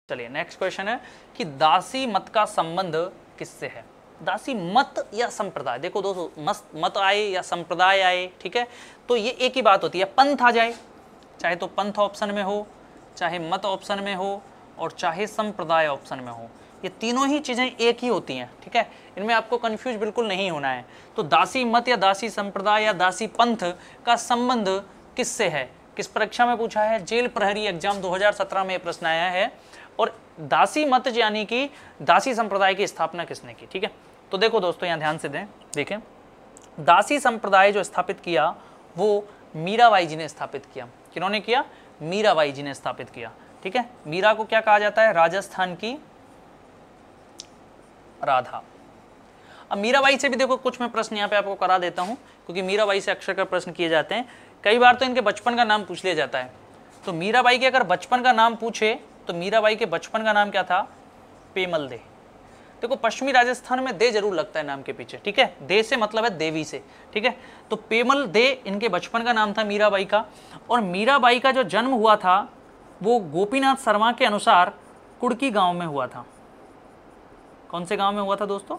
चलिए next question है कि दासी मत का संबंध किससे है। दासी मत या संप्रदाय, देखो दोस्तों मत आए या संप्रदाय आए, ठीक है, तो ये एक ही बात होती है। पंथ आ जाए, चाहे तो पंथ ऑप्शन में हो, चाहे मत ऑप्शन में हो, और चाहे संप्रदाय ऑप्शन में हो, ये तीनों ही चीजें एक ही होती हैं, ठीक है, इनमें आपको कंफ्यूज बिल्कुल नहीं होना है। तो दासी मत या दासी संप्रदाय या दासी पंथ का संबंध किससे है, किस परीक्षा में पूछा है, जेल प्रहरी एग्जाम 2017 में प्रश्न आया है। और दासी मत यानी कि दासी संप्रदाय की स्थापना किसने की, ठीक है। तो देखो दोस्तों यहाँ ध्यान से देखें, दासी संप्रदाय जो स्थापित किया वो मीराबाई जी ने स्थापित किया। किन्होंने किया? मीराबाई जी ने स्थापित किया, ठीक है। मीरा को क्या कहा जाता है? राजस्थान की राधा। अब मीराबाई से भी देखो कुछ मैं प्रश्न यहाँ पे आपको करा देता हूँ, क्योंकि मीराबाई से अक्सर प्रश्न किए जाते हैं। कई बार तो इनके बचपन का नाम पूछ लिया जाता है। तो मीराबाई के अगर बचपन का नाम पूछे तो मीराबाई के बचपन का नाम क्या था? पेमल दे। देखो पश्चिमी राजस्थान में दे जरूर लगता है नाम के पीछे, ठीक है, दे से मतलब है देवी से, ठीक है। तो पेमल दे इनके बचपन का नाम था मीराबाई का। और मीराबाई का जो जन्म हुआ था वो गोपीनाथ शर्मा के अनुसार कुड़की गांव में हुआ था। कौन से गांव में हुआ था दोस्तों?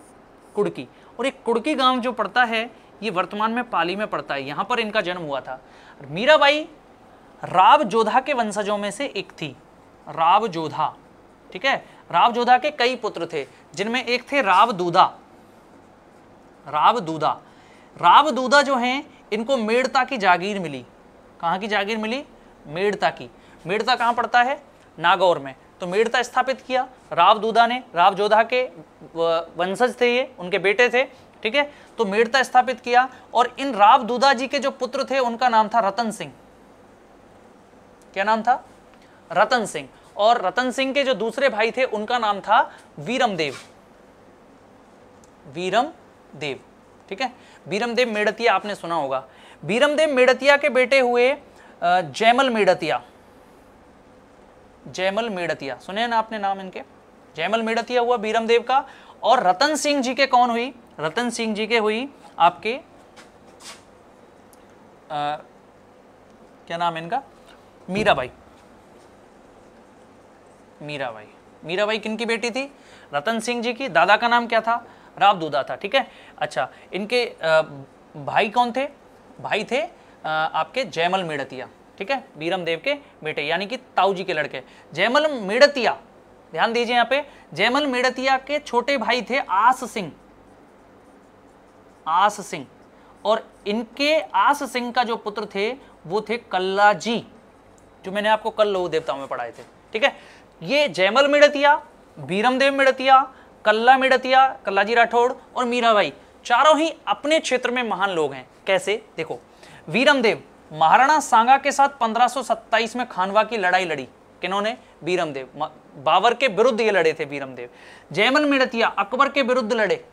कुड़की। और एक कुड़की गांव जो पड़ता है ये वर्तमान में पाली में पड़ता है, यहाँ पर इनका जन्म हुआ था। मीराबाई राव जोधा के वंशजों में से एक थी, राव जोधा, ठीक है। राव जोधा के कई पुत्र थे, जिनमें एक थे राव दूधा। राव दूधा, राव दूधा जो हैं इनको मेड़ता की जागीर मिली। कहाँ की जागीर मिली? मेड़ता की। मेड़ता कहाँ पड़ता है? नागौर में। तो मेड़ता स्थापित किया राव दूधा ने। राव जोधा के वंशज थे ये, उनके बेटे थे, ठीक है। तो मेड़ता स्थापित किया। और इन राव दूधा जी के जो पुत्र थे उनका नाम था रतन सिंह। क्या नाम था? रतन सिंह। और रतन सिंह के जो दूसरे भाई थे उनका नाम था वीरमदेव। वीरमदेव, ठीक है। वीरमदेव मेड़तिया आपने सुना होगा। वीरमदेव मेड़तिया के बेटे हुए जयमल मेड़तिया। जयमल मेड़तिया सुने ना आपने नाम इनके? जयमल मेड़तिया हुआ वीरमदेव का। और रतन सिंह जी के कौन हुई? रतन सिंह जी के हुई आपके क्या नाम है इनका? मीराबाई। मीराबाई। मीराबाई किनकी बेटी थी? रतन सिंह जी की। दादा का नाम क्या था? राव दूधा था, ठीक है। अच्छा, इनके भाई कौन थे? भाई थे आपके जयमल मेड़तिया, ठीक है, वीरमदेव के बेटे यानी कि ताऊ जी के लड़के। जयमल मेड़तिया, ध्यान दीजिए यहाँ पे, जयमल मेड़तिया के छोटे भाई थे आस सिंह। आस सिंह। और इनके आस सिंह का जो पुत्र थे वो थे कल्ला जी, जो मैंने आपको कल लघु देवताओं में पढ़ाए थे, ठीक है। ये जयमल मेड़तिया, वीरमदेव मेड़तिया, कल्ला मेड़तिया, कल्लाजी राठौड़ और मीराबाई चारों ही अपने क्षेत्र में महान लोग हैं। कैसे? देखो, वीरमदेव महाराणा सांगा के साथ 1527 में खानवा की लड़ाई लड़ी। किन्होंने? वीरमदेव। बाबर के विरुद्ध ये लड़े थे वीरमदेव। जयमल मेड़तिया अकबर के विरुद्ध लड़े।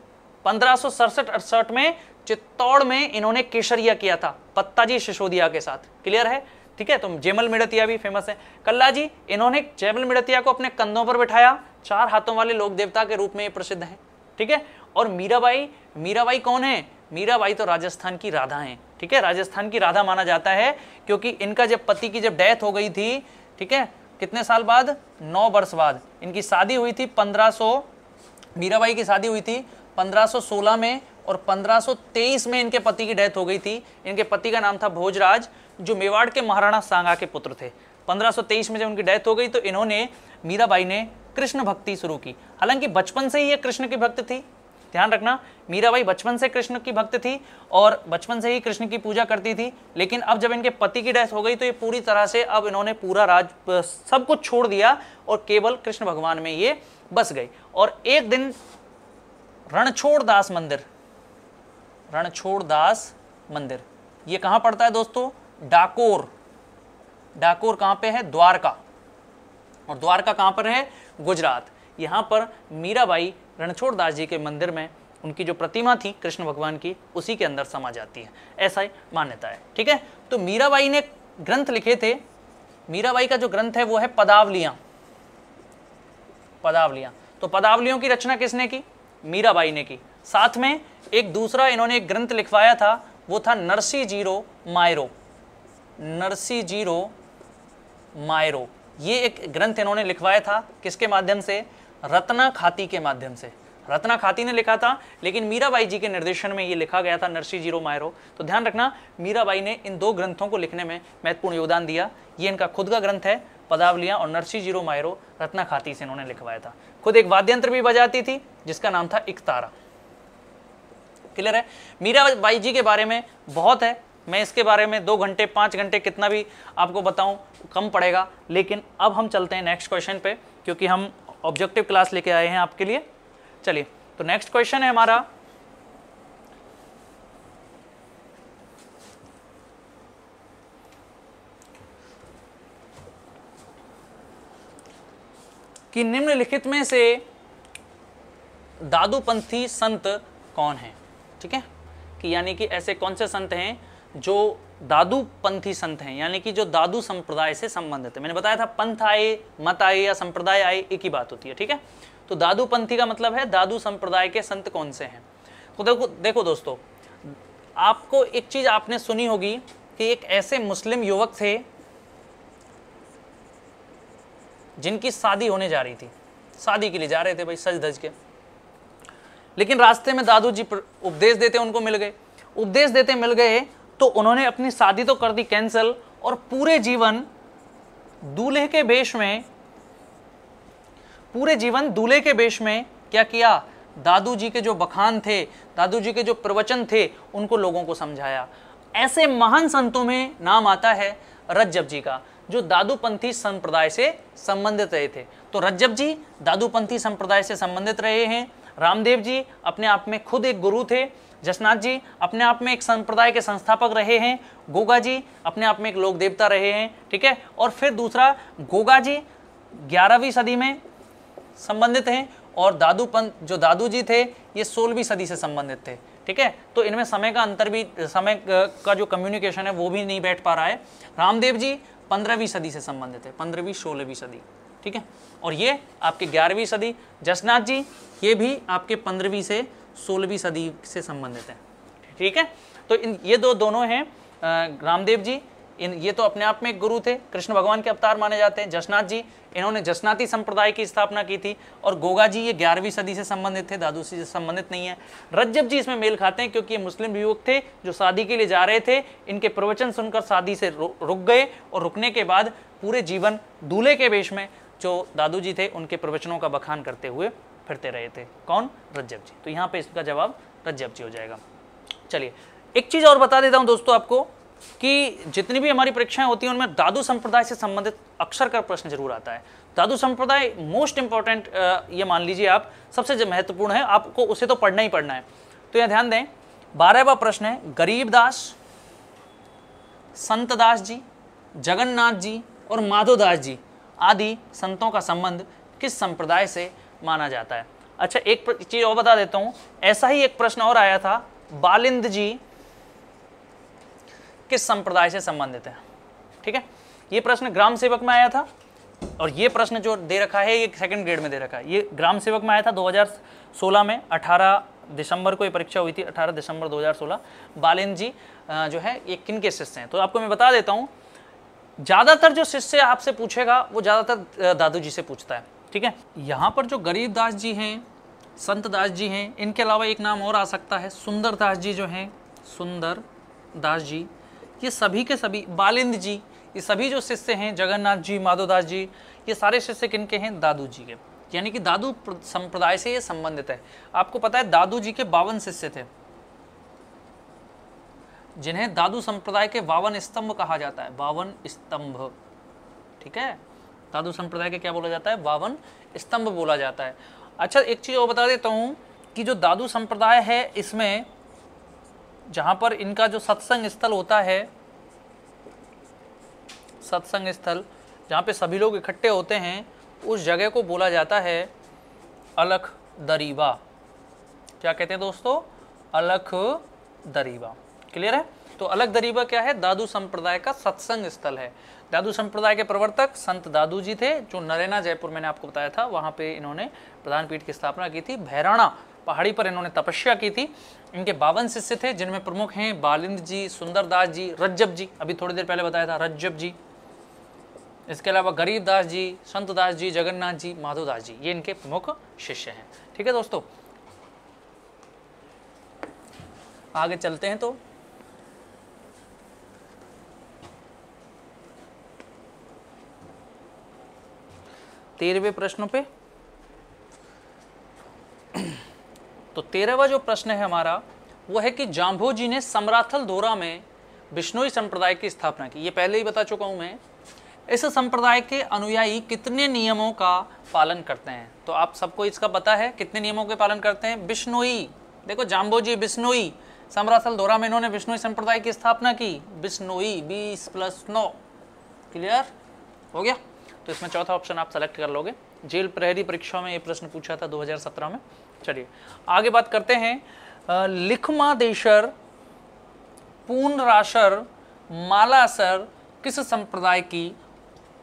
1567-68 में चित्तौड़ में इन्होंने केसरिया किया था पत्ताजी सिसोदिया के साथ। क्लियर है, ठीक है। तो जयमल मेड़तिया भी फेमस है। कल्ला जी, इन्होंने जयमल मेड़तिया को अपने कंधों पर बिठाया, 4 हाथों वाले लोक देवता के रूप में ये प्रसिद्ध हैं, ठीक है। और मीराबाई, मीराबाई कौन है? मीराबाई तो राजस्थान की राधा हैं, ठीक है। राजस्थान की राधा माना जाता है क्योंकि इनका जब पति की जब डेथ हो गई थी, ठीक है, कितने साल बाद? 9 वर्ष बाद। इनकी शादी हुई थी 1500, मीराबाई की शादी हुई थी 1516 में, और 1523 में इनके पति की डेथ हो गई थी। इनके पति का नाम था भोजराज, जो मेवाड़ के महाराणा सांगा के पुत्र थे। 1523 में जब उनकी डेथ हो गई तो इन्होंने, मीराबाई ने कृष्ण भक्ति शुरू की। हालांकि बचपन से ही ये कृष्ण की भक्त थी, ध्यान रखना, मीराबाई बचपन से कृष्ण की भक्त थी और बचपन से ही कृष्ण की पूजा करती थी। लेकिन अब जब इनके पति की डेथ हो गई तो ये पूरी तरह से अब इन्होंने पूरा राज सब कुछ छोड़ दिया और केवल कृष्ण भगवान में ये बस गई। और एक दिन रणछोड़ दास मंदिर, रणछोड़ दास मंदिर, ये कहाँ पड़ता है दोस्तों? डाकोर। डाकोर कहाँ पे है? द्वारका। और द्वारका कहाँ पर है? गुजरात। यहाँ पर मीराबाई रणछोड़ दास जी के मंदिर में उनकी जो प्रतिमा थी कृष्ण भगवान की, उसी के अंदर समा जाती है, ऐसा ही मान्यता है, ठीक है। तो मीराबाई ने ग्रंथ लिखे थे। मीराबाई का जो ग्रंथ है वो है पदावलियां। पदावलियां, तो पदावलियों की रचना किसने की? मीराबाई ने की। साथ में एक दूसरा इन्होंने एक ग्रंथ लिखवाया था, वो था Narsi zero Miro. Narsi zero Miro, ये एक ग्रंथ इन्होंने लिखवाया था किसके माध्यम से? रत्ना खाती के माध्यम से। रत्ना खाती ने लिखा था, लेकिन मीराबाई जी के निर्देशन में ये लिखा गया था, नरसिंह जीरो मायरो। तो ध्यान रखना, मीराबाई ने इन दो ग्रंथों को लिखने में महत्वपूर्ण योगदान दिया। ये इनका खुद का ग्रंथ है पदावलियां, और नरसिंह जीरो मायरो रत्ना खाती से इन्होंने लिखवाया था। खुद एक वाद्यंत्र भी बजाती थी जिसका नाम था इकतारा। क्लियर है? मीराबाई जी के बारे में बहुत है, मैं इसके बारे में 2 घंटे 5 घंटे कितना भी आपको बताऊं कम पड़ेगा। लेकिन अब हम चलते हैं नेक्स्ट क्वेश्चन पे, क्योंकि हम ऑब्जेक्टिव क्लास लेके आए हैं आपके लिए। चलिए, तो नेक्स्ट क्वेश्चन है हमारा, कि निम्नलिखित में से दादूपंथी संत कौन है? ठीक है, कि यानी कि ऐसे कौन से संत हैं जो दादूपंथी संत हैं, यानी कि जो दादू संप्रदाय से संबंधित है। मैंने बताया था पंथ आए, मत आए या संप्रदाय आए, एक ही बात होती है। ठीक है, तो दादूपंथी का मतलब है दादू संप्रदाय के संत कौन से हैं। तो देखो दोस्तों, आपको एक चीज आपने सुनी होगी कि एक ऐसे मुस्लिम युवक थे जिनकी शादी होने जा रही थी, शादी के लिए जा रहे थे भाई सज धज के, लेकिन रास्ते में दादू जी उपदेश देते उनको मिल गए। उपदेश देते मिल गए तो उन्होंने अपनी शादी तो कर दी कैंसिल, और पूरे जीवन दूल्हे के वेश में, पूरे जीवन दूल्हे के वेश में क्या किया? दादू जी के जो बखान थे, दादू जी के जो प्रवचन थे, उनको लोगों को समझाया। ऐसे महान संतों में नाम आता है रज्जब जी का, जो दादूपंथी संप्रदाय से संबंधित रहे थे। तो रज्जब जी दादूपंथी संप्रदाय से संबंधित रहे हैं। रामदेव जी अपने आप में खुद एक गुरु थे। जसनाथ जी अपने आप में एक संप्रदाय के संस्थापक रहे हैं। गोगा जी अपने आप में एक लोक देवता रहे हैं। ठीक है, और फिर दूसरा, गोगा जी 11वीं सदी में संबंधित हैं, और दादूपंथ जो दादू जी थे ये 16वीं सदी से संबंधित थे। ठीक है, तो इनमें समय का अंतर भी, समय का जो कम्युनिकेशन है वो भी नहीं बैठ पा रहा है। रामदेव जी 15वीं सदी से संबंधित है, 15वीं 16वीं सदी। ठीक है, और ये आपके 11वीं सदी। जसनाथ जी ये भी आपके 15वीं से 16वीं सदी से संबंधित है। ठीक है, तो ये दोनों हैं रामदेव जी, ये तो अपने आप में एक गुरु थे, कृष्ण भगवान के अवतार माने जाते हैं। जसनाथ जी, इन्होंने जसनाती संप्रदाय की स्थापना की थी, और गोगा जी ये 11वीं सदी से संबंधित थे, दादू से संबंधित नहीं है। रज्जब जी इसमें मेल खाते हैं क्योंकि ये मुस्लिम युवक थे जो शादी के लिए जा रहे थे। इनके प्रवचन सुनकर शादी से रुक गए, और रुकने के बाद पूरे जीवन दूल्हे के वेश में जो दादू जी थे उनके प्रवचनों का बखान करते हुए फिरते रहे थे। कौन? रज्जब जी। तो यहाँ पे इसका जवाब रज्जब जी हो जाएगा। चलिए, एक चीज और बता देता हूं दोस्तों आपको, कि जितनी भी हमारी परीक्षाएं होती हैं उनमें दादू संप्रदाय से संबंधित अक्षर का प्रश्न जरूर आता है। दादू संप्रदाय मोस्ट इंपॉर्टेंट, ये मान लीजिए आप, सबसे महत्वपूर्ण है, आपको उसे तो पढ़ना ही पढ़ना है। तो यह ध्यान दें, 12वां प्रश्न है, गरीबदास, संतदास जी, जगन्नाथ जी और माधोदास जी आदि संतों का संबंध किस संप्रदाय से माना जाता है? अच्छा, एक चीज और बता देता हूं, ऐसा ही एक प्रश्न और आया था, बालिंद जी किस संप्रदाय से संबंधित है? ठीक है, ये प्रश्न ग्राम सेवक में आया था, और ये प्रश्न जो दे रखा है ये 2nd ग्रेड में दे रखा है। ये ग्राम सेवक में आया था 2016 में, 18 दिसंबर को ये परीक्षा हुई थी, 18 दिसंबर 2016। बालिंद जी जो है ये किन के शिष्य हैं? तो आपको मैं बता देता हूँ, ज्यादातर जो शिष्य आपसे पूछेगा वो ज्यादातर दादू जी से पूछता है। ठीक है, यहाँ पर जो गरीबदास जी हैं, संतदास जी हैं, इनके अलावा एक नाम और आ सकता है, सुंदरदास जी जो हैं, सुंदर दास जी, ये सभी के सभी, बालिंद जी, ये सभी जो शिष्य हैं, जगन्नाथ जी, माधोदास जी, ये सारे शिष्य किनके हैं? दादू जी के। यानी कि दादू संप्रदाय से ये संबंधित है। आपको पता है दादू जी के 52 शिष्य थे, जिन्हें दादू संप्रदाय के 52 स्तंभ कहा जाता है। 52 स्तंभ। ठीक है, दादू संप्रदाय के क्या बोला जाता है? 52 स्तंभ बोला जाता है। अच्छा, एक चीज और बता देता हूं कि जो दादू संप्रदाय है, इसमें जहां पर इनका जो सत्संग स्थल होता है, सत्संग स्थल जहां पे सभी लोग इकट्ठे होते हैं, उस जगह को बोला जाता है अलख दरीबा। क्या कहते हैं दोस्तों? अलख दरीबा। क्लियर है? तो अलख दरीबा क्या है? दादू संप्रदाय का सत्संग स्थल है। दादू संप्रदाय के प्रवर्तक संत दादू जी थे, जो नरेना जयपुर मैंने आपको बताया था, वहां पे इन्होंने प्रधान पीठ की स्थापना की थी। भैराणा पहाड़ी पर इन्होंने तपस्या की थी। इनके 52 शिष्य थे, जिनमें प्रमुख हैं बालिंद जी, सुंदरदास जी, रज्जब जी, अभी थोड़ी देर पहले बताया था रज्जब जी, इसके अलावा गरीबदास जी, संतदास जी, जगन्नाथ जी, माधवदास जी, ये इनके प्रमुख शिष्य हैं। ठीक है दोस्तों, आगे चलते हैं। तो तेरहवें प्रश्न पे, तो 13वां जो प्रश्न है हमारा वो है कि जाम्भोजी ने समराथल दोरा में बिश्नोई संप्रदाय की स्थापना की। ये पहले ही बता चुका हूं मैं। इस संप्रदाय के अनुयायी कितने नियमों का पालन करते हैं? तो आप सबको इसका पता है कितने नियमों के पालन करते हैं। बिश्नोई, देखो जाम्भोजी बिश्नोई, समराथल दोरा में इन्होंने बिश्नोई संप्रदाय की स्थापना की। बिश्नोई 20+9, क्लियर हो गया। तो इसमें चौथा ऑप्शन आप सेलेक्ट कर लोगे। जेल प्रहरी परीक्षा में ये प्रश्न पूछा था 2017 में। चलिए आगे बात करते हैं। लिखमादेशर, पूर्णराशर, मालासर किस संप्रदाय की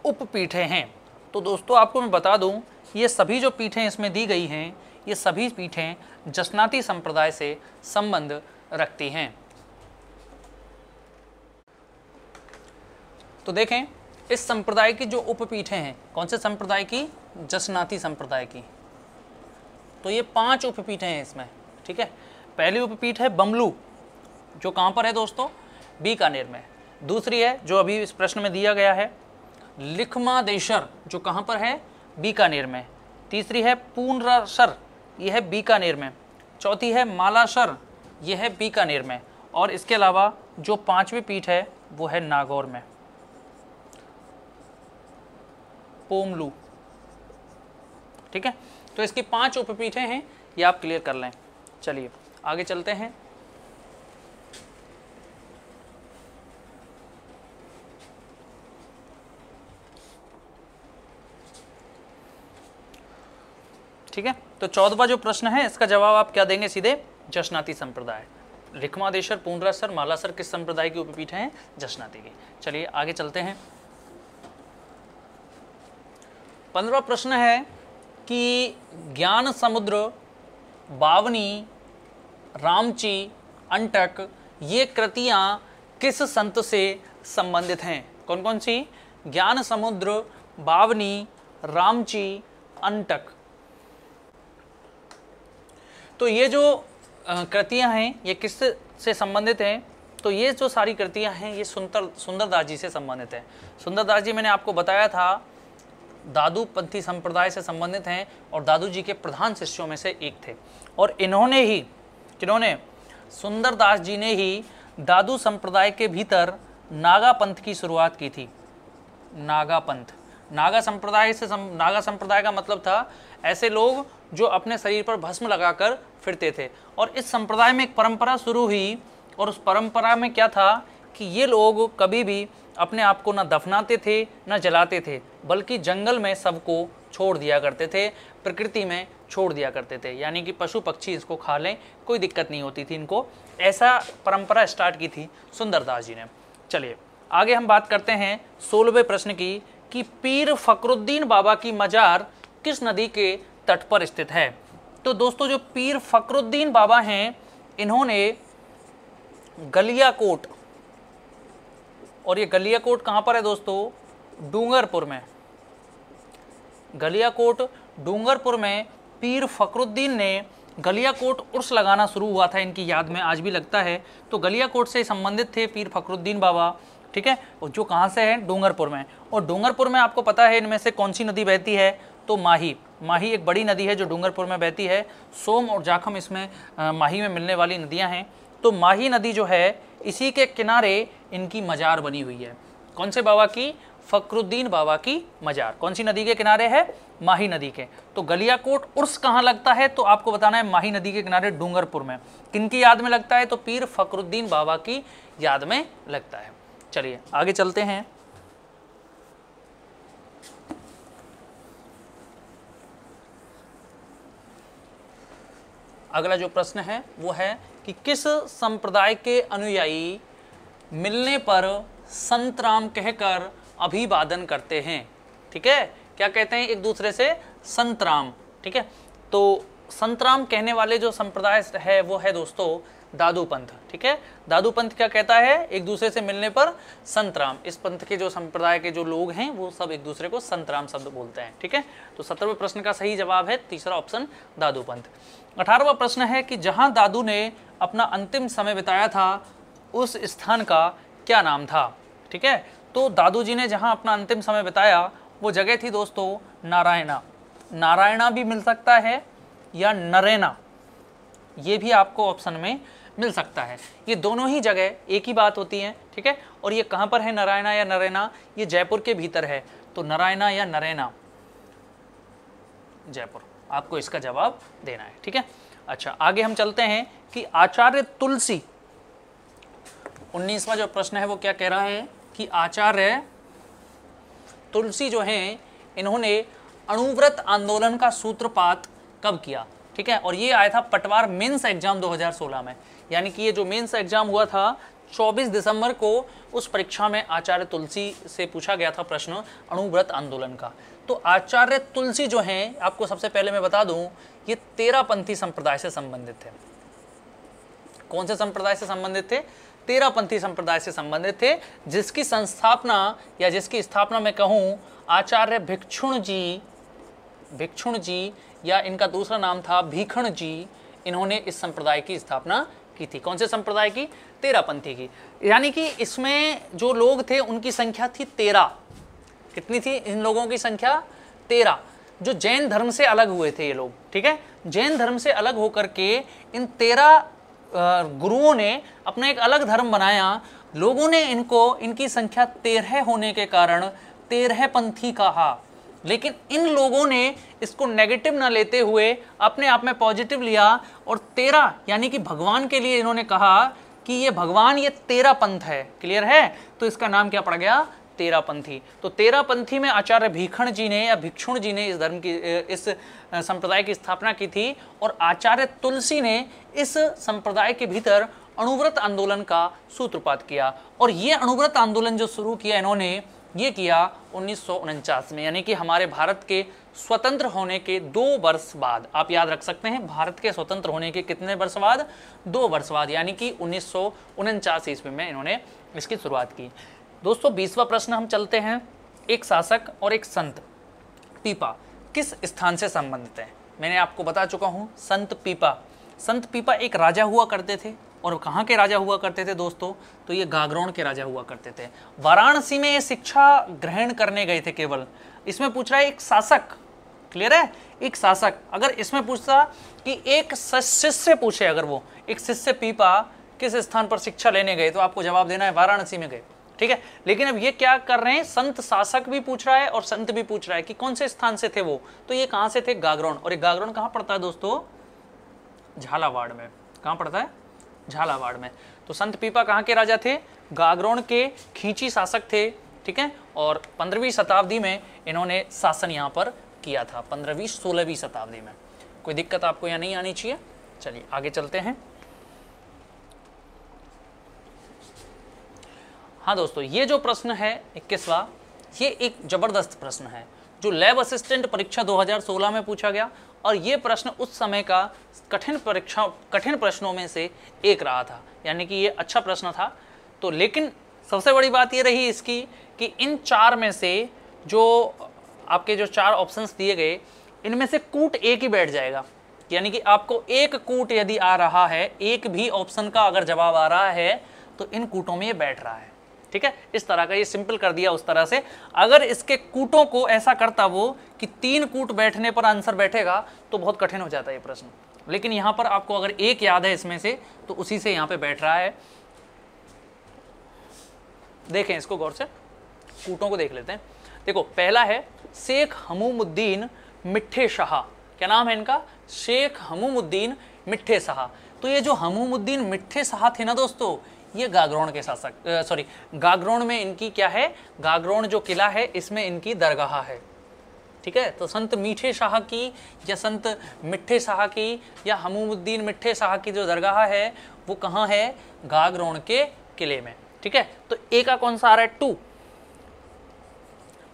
उपपीठें हैं? तो दोस्तों आपको मैं बता दूं, ये सभी जो पीठें इसमें दी गई हैं, ये सभी पीठें जसनाती संप्रदाय से संबंध रखती हैं। तो देखें, इस संप्रदाय की जो उपपीठें हैं, कौन से संप्रदाय की? जसनाती संप्रदाय की। तो ये 5 उपपीठें हैं इसमें। ठीक है, पहली उपपीठ है बमलू, जो कहाँ पर है दोस्तों? बीकानेर में। दूसरी है जो अभी इस प्रश्न में दिया गया है, लिखमादेशर, जो कहाँ पर है? बीकानेर में। तीसरी है पूर्णराशर, ये है बीकानेर में। चौथी है मालासर, ये है बीकानेर में। और इसके अलावा जो 5वीं पीठ है वो है नागौर में, पोमलू। ठीक है, तो इसकी 5 उपपीठें हैं, ये आप क्लियर कर लें। चलिए आगे चलते हैं। ठीक है, तो 14वां जो प्रश्न है इसका जवाब आप क्या देंगे? सीधे जसनाती संप्रदाय। लिखमादेशर, पूर्णराशर, मालासर किस संप्रदाय की उपपीठें हैं? जसनाती की। चलिए आगे चलते हैं। 15वां प्रश्न है कि ज्ञान समुद्र, बावनी, रामची, अंटक, ये कृतियां किस संत से संबंधित हैं? कौन कौन सी? ज्ञान समुद्र, बावनी, रामची, अंटक। तो ये जो कृतियां हैं ये किस से संबंधित हैं? तो ये जो सारी कृतियां हैं ये सुंदरदास जी से संबंधित है। सुंदरदास जी मैंने आपको बताया था दादू पंथी संप्रदाय से संबंधित हैं और दादू जी के प्रधान शिष्यों में से एक थे। और इन्होंने ही, किन्होंने? सुंदरदास जी ने ही दादू संप्रदाय के भीतर नागा पंथ की शुरुआत की थी। नागा पंथ, नागा संप्रदाय का मतलब था ऐसे लोग जो अपने शरीर पर भस्म लगाकर फिरते थे। और इस संप्रदाय में एक परंपरा शुरू हुई, और उस परंपरा में क्या था कि ये लोग कभी भी अपने आप को न दफनाते थे न जलाते थे, बल्कि जंगल में सबको छोड़ दिया करते थे, प्रकृति में छोड़ दिया करते थे। यानी कि पशु पक्षी इसको खा लें, कोई दिक्कत नहीं होती थी इनको। ऐसा परंपरा स्टार्ट की थी सुंदरदास जी ने। चलिए आगे हम बात करते हैं 16वें प्रश्न की, कि पीर फखरुद्दीन बाबा की मजार किस नदी के तट पर स्थित है? तो दोस्तों जो पीर फखरुद्दीन बाबा हैं, इन्होंने गलियाकोट, और ये गलियाकोट कहाँ पर है दोस्तों? डूंगरपुर में। गलियाकोट डूंगरपुर में पीर फखरुद्दीन ने गलियाकोट उर्स लगाना शुरू हुआ था इनकी याद में, आज भी लगता है। तो गलियाकोट से संबंधित थे पीर फखरुद्दीन बाबा। ठीक है, जो कहाँ से है? डूंगरपुर में। और डूंगरपुर में आपको पता है इनमें से कौन सी नदी बहती है? तो माही। माही एक बड़ी नदी है जो डूंगरपुर में बहती है। सोम और जाखम इसमें माही में मिलने वाली नदियाँ हैं। तो माही नदी जो है इसी के किनारे इनकी मजार बनी हुई है। कौन से बाबा की? फखरुद्दीन बाबा की मजार। कौन सी नदी के किनारे है? माही नदी के। तो गलियाकोट उर्स कहाँ लगता है? तो आपको बताना है माही नदी के किनारे डूंगरपुर में। किनकी याद में लगता है? तो पीर फखरुद्दीन बाबा की याद में लगता है। चलिए आगे चलते हैं। अगला जो प्रश्न है वो है कि किस संप्रदाय के अनुयायी मिलने पर संतराम कहकर अभिवादन करते हैं? ठीक है, क्या कहते हैं एक दूसरे से? संतराम। ठीक है, तो संतराम कहने वाले जो संप्रदाय है वो है दोस्तों दादू पंथ। ठीक है, दादू पंथ क्या कहता है, एक दूसरे से मिलने पर संत राम। इस पंथ के जो संप्रदाय के जो लोग हैं वो सब एक दूसरे को संत राम शब्द बोलते हैं। ठीक है, तो 17वें प्रश्न का सही जवाब है तीसरा ऑप्शन दादू पंथ। 18वां प्रश्न है कि जहां दादू ने अपना अंतिम समय बिताया था उस स्थान का क्या नाम था। ठीक है, तो दादू जी ने जहां अपना अंतिम समय बिताया वो जगह थी दोस्तों नारायणा। नारायणा भी मिल सकता है या नरेना, ये भी आपको ऑप्शन में मिल सकता है। ये दोनों ही जगह एक ही बात होती है। ठीक है, और ये कहाँ पर है नारायणा या नरेना, ये जयपुर के भीतर है। तो नारायणा या नरेना, जयपुर, आपको इसका जवाब देना है। ठीक है, अच्छा आगे हम चलते हैं कि आचार्य तुलसी, 19वां जो प्रश्न है वो क्या कह रहा है कि आचार्य तुलसी जो हैं इन्होंने अणुव्रत आंदोलन का सूत्रपात कब किया। ठीक है, और ये आया था पटवार मेंस एग्जाम 2016 में, यानी कि ये जो मेंस एग्जाम हुआ था 24 दिसंबर को, उस परीक्षा में आचार्य तुलसी से पूछा गया था प्रश्न अणुव्रत आंदोलन का। तो आचार्य तुलसी जो हैं, आपको सबसे पहले मैं बता दूं, ये तेरापंथी संप्रदाय से संबंधित थे। कौन से संप्रदाय से संबंधित थे, तेरापंथी संप्रदाय से संबंधित थे, जिसकी संस्थापना या जिसकी स्थापना मैं कहूँ आचार्य भिक्षुण जी या इनका दूसरा नाम था भीखण जी, इन्होंने इस संप्रदाय की स्थापना की थी। कौन से संप्रदाय की, तेरापंथी की। यानी कि इसमें जो लोग थे उनकी संख्या थी 13। कितनी थी इन लोगों की संख्या, 13, जो जैन धर्म से अलग हुए थे ये लोग। ठीक है, जैन धर्म से अलग होकर के इन 13 गुरुओं ने अपना एक अलग धर्म बनाया। लोगों ने इनको, इनकी संख्या 13 होने के कारण 13 पंथी कहा, लेकिन इन लोगों ने इसको नेगेटिव ना लेते हुए अपने आप में पॉजिटिव लिया और 13 यानी कि भगवान के लिए इन्होंने कहा कि ये भगवान, ये 13 पंथ है। क्लियर है, तो इसका नाम क्या पड़ गया, तेरापंथी। तो तेरापंथी में आचार्य भीखण जी ने या भिक्षुण जी ने इस धर्म की, इस संप्रदाय की स्थापना की थी, और आचार्य तुलसी ने इस संप्रदाय के भीतर अणुव्रत आंदोलन का सूत्रपात किया। और ये अणुव्रत आंदोलन जो शुरू किया इन्होंने, ये किया 1949 में, यानी कि हमारे भारत के स्वतंत्र होने के 2 वर्ष बाद। आप याद रख सकते हैं, भारत के स्वतंत्र होने के कितने वर्ष बाद, 2 वर्ष बाद, यानी कि 1949 ईस्वी में इन्होंने इसकी शुरुआत की। दोस्तों 20वां प्रश्न हम चलते हैं, एक शासक और एक संत पीपा किस स्थान से संबंधित है। मैंने आपको बता चुका हूँ, संत पीपा एक राजा हुआ करते थे। और कहाँ के राजा हुआ करते थे दोस्तों, तो ये गागरोन के राजा हुआ करते थे। वाराणसी में ये शिक्षा ग्रहण करने गए थे केवल। इसमें पूछ रहा है एक शासक, क्लियर है, एक शासक। अगर इसमें पूछता कि एक शिष्य पूछे, अगर वो एक शिष्य पीपा किस स्थान पर शिक्षा लेने गए, तो आपको जवाब देना है वाराणसी में गए। ठीक है, लेकिन अब ये क्या कर रहे हैं, संत शासक भी पूछ रहा है और संत भी पूछ रहा है कि कौन से स्थान से थे वो। तो ये कहाँ से थे, गागरोन। और ये गागरोन कहाँ पड़ता है दोस्तों, झालावाड़ में। कहाँ पड़ता है, झालावाड़ में। तो संत पीपा कहाँ के राजा थे, गागरोन के खींची शासक थे। ठीक है, और 15वीं शताब्दी में इन्होंने शासन यहाँ पर किया था, 15वीं 16वीं शताब्दी में। कोई दिक्कत आपको यहाँ नहीं आनी चाहिए। चलिए आगे चलते हैं। हाँ दोस्तों, ये जो प्रश्न है 21वां, ये एक जबरदस्त प्रश्न है जो लैब असिस्टेंट परीक्षा 2016 में पूछा गया, और ये प्रश्न उस समय का कठिन प्रश्नों में से एक रहा था, यानी कि ये अच्छा प्रश्न था। तो लेकिन सबसे बड़ी बात ये रही इसकी कि इन 4 में से जो आपके जो 4 ऑप्शंस दिए गए, इनमें से कूट एक ही बैठ जाएगा। यानी कि आपको एक कूट यदि आ रहा है, एक भी ऑप्शन का अगर जवाब आ रहा है, तो इन कूटों में ये बैठ रहा है। ठीक है, इस तरह का ये सिंपल कर दिया उस तरह से। अगर इसके कूटों को ऐसा करता वो कि 3 कूट बैठने पर आंसर बैठेगा, तो बहुत कठिन हो जाता है ये प्रश्न। लेकिन यहाँ पर आपको अगर एक याद है इसमें से, तो उसी से यहाँ पे बैठ रहा है। देखें इसको गौर से, कूटों को देख लेते हैं। देखो, पहला है शेख हमूमुद्दीन मिठ्ठे शाह। क्या नाम है इनका, शेख हमूमुद्दीन मिठ्ठे शाह। तो ये जो हमूमुद्दीन मिठ्ठे शाह थे ना दोस्तों, ये गागरोन के शासक, गागरोन में इनकी क्या है, गागरोन जो किला है इसमें इनकी दरगाह है। ठीक है, तो संत मीठे शाह की या संत मिठ्ठे शाह की या हमूमुद्दीन मिठ्ठे शाह की जो दरगाह है वो कहाँ है, गागरोन के किले में। ठीक है, तो ए का कौन सा आ रहा है, 2,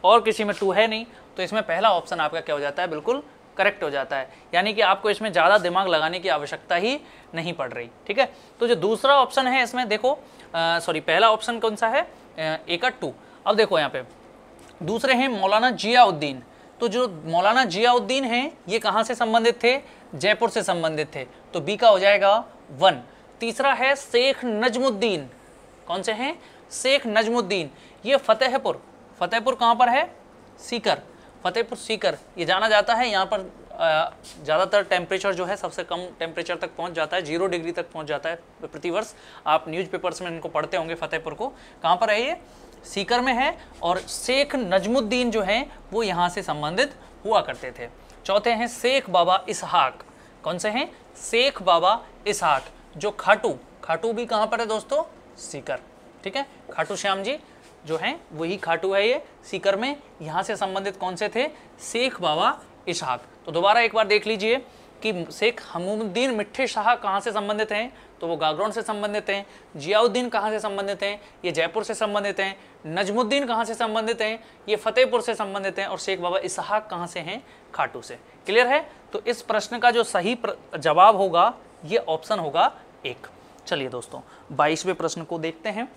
और किसी में 2 है नहीं, तो इसमें पहला ऑप्शन आपका क्या हो जाता है, बिल्कुल करेक्ट हो जाता है, यानी कि आपको इसमें ज़्यादा दिमाग लगाने की आवश्यकता ही नहीं पड़ रही। ठीक है, तो जो दूसरा ऑप्शन है इसमें देखो, सॉरी पहला ऑप्शन कौन सा है, ए का 2। अब देखो यहाँ पे दूसरे हैं मौलाना जियाउद्दीन। तो जो मौलाना जियाउद्दीन हैं ये कहाँ से संबंधित थे, जयपुर से संबंधित थे, तो बी का हो जाएगा 1। तीसरा है शेख नजमुद्दीन, कौन से हैं, शेख नजमुद्दीन, ये फतेहपुर, फतेहपुर कहाँ पर है, सीकर, फतेहपुर सीकर, ये जाना जाता है। यहाँ पर ज़्यादातर टेम्परेचर जो है सबसे कम टेम्परेचर तक पहुँच जाता है, 0 डिग्री तक पहुँच जाता है प्रतिवर्ष। आप न्यूज़पेपर्स में इनको पढ़ते होंगे फतेहपुर को। कहाँ पर है ये, सीकर में है। और शेख नजमुद्दीन जो हैं वो यहाँ से संबंधित हुआ करते थे। चौथे हैं शेख बाबा इसहाक, कौन से हैं, शेख बाबा इसहाक, जो खाटू, खाटू भी कहाँ पर है दोस्तों, सीकर। ठीक है, खाटू श्याम जी जो हैं वही खाटू है ये सीकर में, यहाँ से संबंधित कौन से थे, शेख बाबा इसहाक। तो दोबारा एक बार देख लीजिए कि शेख हमूमुद्दीन मिट्ठे शाह कहाँ से संबंधित हैं, तो वो गागरोन से संबंधित हैं। जियाउद्दीन कहाँ से संबंधित हैं, ये जयपुर से संबंधित हैं। नजमुद्दीन कहाँ से संबंधित हैं, ये फतेहपुर से संबंधित हैं। और शेख बाबा इसहाक कहाँ से हैं, खाटू से। क्लियर है, तो इस प्रश्न का जो सही जवाब होगा ये ऑप्शन होगा 1। चलिए दोस्तों 22वें प्रश्न को देखते हैं।